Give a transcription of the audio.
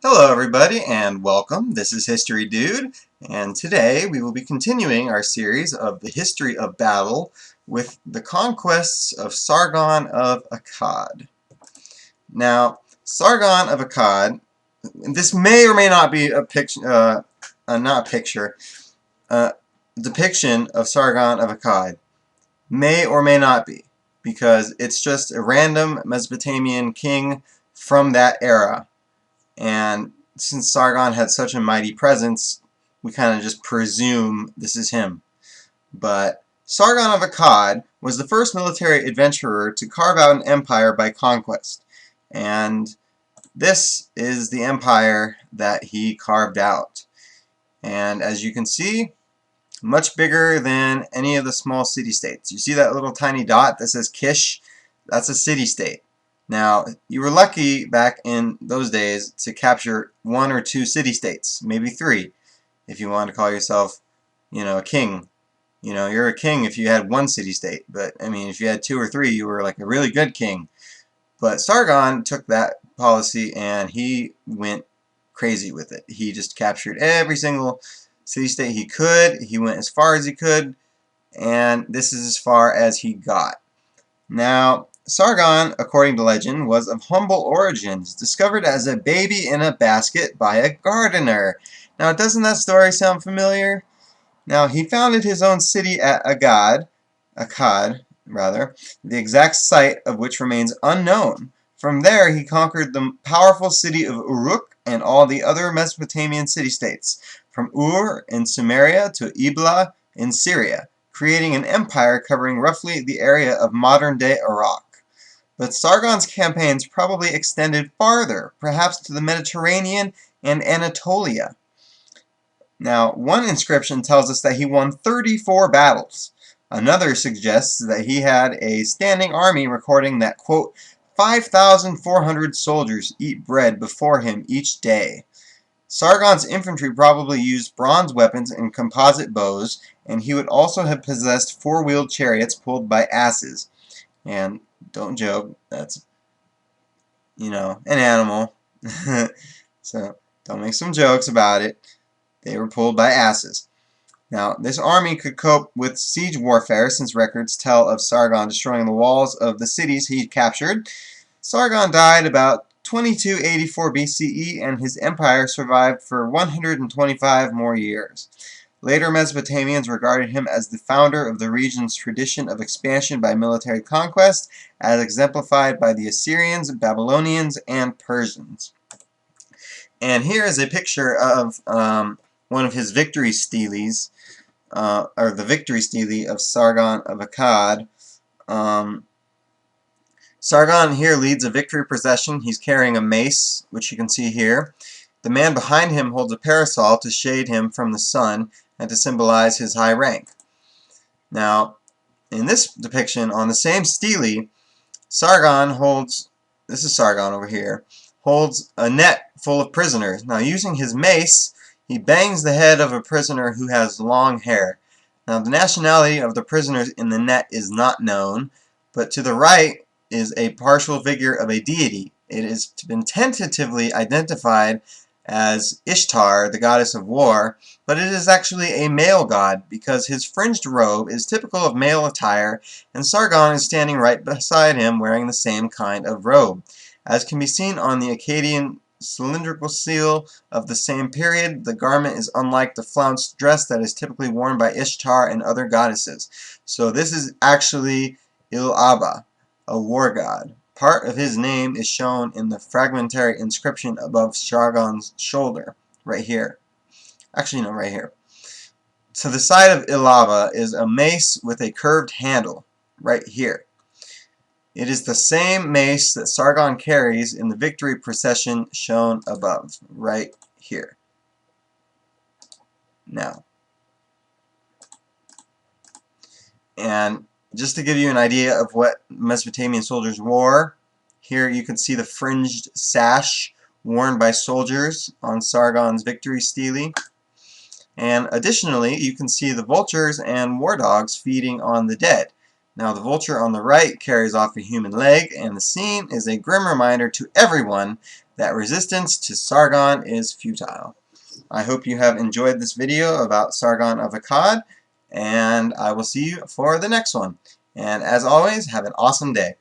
Hello everybody and welcome. This is History Dude, and today we will be continuing our series of the history of battle with the conquests of Sargon of Akkad. Now, Sargon of Akkad, this may or may not be a picture, not a picture, depiction of Sargon of Akkad. May or may not be, because it's just a random Mesopotamian king from that era. And since Sargon had such a mighty presence, we kind of just presume this is him. But Sargon of Akkad was the first military adventurer to carve out an empire by conquest. And this is the empire that he carved out. And as you can see, much bigger than any of the small city-states. You see that little tiny dot that says Kish? That's a city-state. Now, you were lucky back in those days to capture 1 or 2 city-states, maybe 3, if you wanted to call yourself, a king. You're a king if you had 1 city-state, but, I mean, if you had 2 or 3, you were like a really good king. But Sargon took that policy and he went crazy with it. He just captured every single city-state he could. He went as far as he could, and this is as far as he got. Now, Sargon, according to legend, was of humble origins, discovered as a baby in a basket by a gardener. Now, doesn't that story sound familiar? Now, he founded his own city at Akkad, the exact site of which remains unknown. From there, he conquered the powerful city of Uruk and all the other Mesopotamian city-states, from Ur in Sumeria to Ebla in Syria, creating an empire covering roughly the area of modern-day Iraq. But Sargon's campaigns probably extended farther, perhaps to the Mediterranean and Anatolia. Now, one inscription tells us that he won 34 battles. Another suggests that he had a standing army recording that, quote, 5,400 soldiers eat bread before him each day. Sargon's infantry probably used bronze weapons and composite bows, and he would also have possessed 4-wheeled chariots pulled by asses. And don't joke, that's, an animal. So don't make some jokes about it. They were pulled by asses. Now, this army could cope with siege warfare, since records tell of Sargon destroying the walls of the cities he captured. Sargon died about 2284 BCE, and his empire survived for 125 more years. Later Mesopotamians regarded him as the founder of the region's tradition of expansion by military conquest, as exemplified by the Assyrians, Babylonians, and Persians. And here is a picture of one of his victory steles, or the victory stele of Sargon of Akkad. Sargon here leads a victory procession. He's carrying a mace, which you can see here. The man behind him holds a parasol to shade him from the sun and to symbolize his high rank. Now, in this depiction, on the same stele, Sargon holds, this is Sargon over here, holds a net full of prisoners. Now, using his mace, he bangs the head of a prisoner who has long hair. Now, the nationality of the prisoners in the net is not known, but to the right is a partial figure of a deity. It has been tentatively identified as Ishtar, the goddess of war, but it is actually a male god because his fringed robe is typical of male attire, and Sargon is standing right beside him wearing the same kind of robe. As can be seen on the Akkadian cylindrical seal of the same period, the garment is unlike the flounced dress that is typically worn by Ishtar and other goddesses. So this is actually Il-Aba, a war god. Part of his name is shown in the fragmentary inscription above Sargon's shoulder, right here. Actually, no, right here. To the side of Il-Aba is a mace with a curved handle, right here. It is the same mace that Sargon carries in the victory procession shown above, right here. Now, and just to give you an idea of what Mesopotamian soldiers wore, here you can see the fringed sash worn by soldiers on Sargon's victory stele. And additionally, you can see the vultures and war dogs feeding on the dead. Now the vulture on the right carries off a human leg, and the scene is a grim reminder to everyone that resistance to Sargon is futile. I hope you have enjoyed this video about Sargon of Akkad, and I will see you for the next one. And as always, have an awesome day.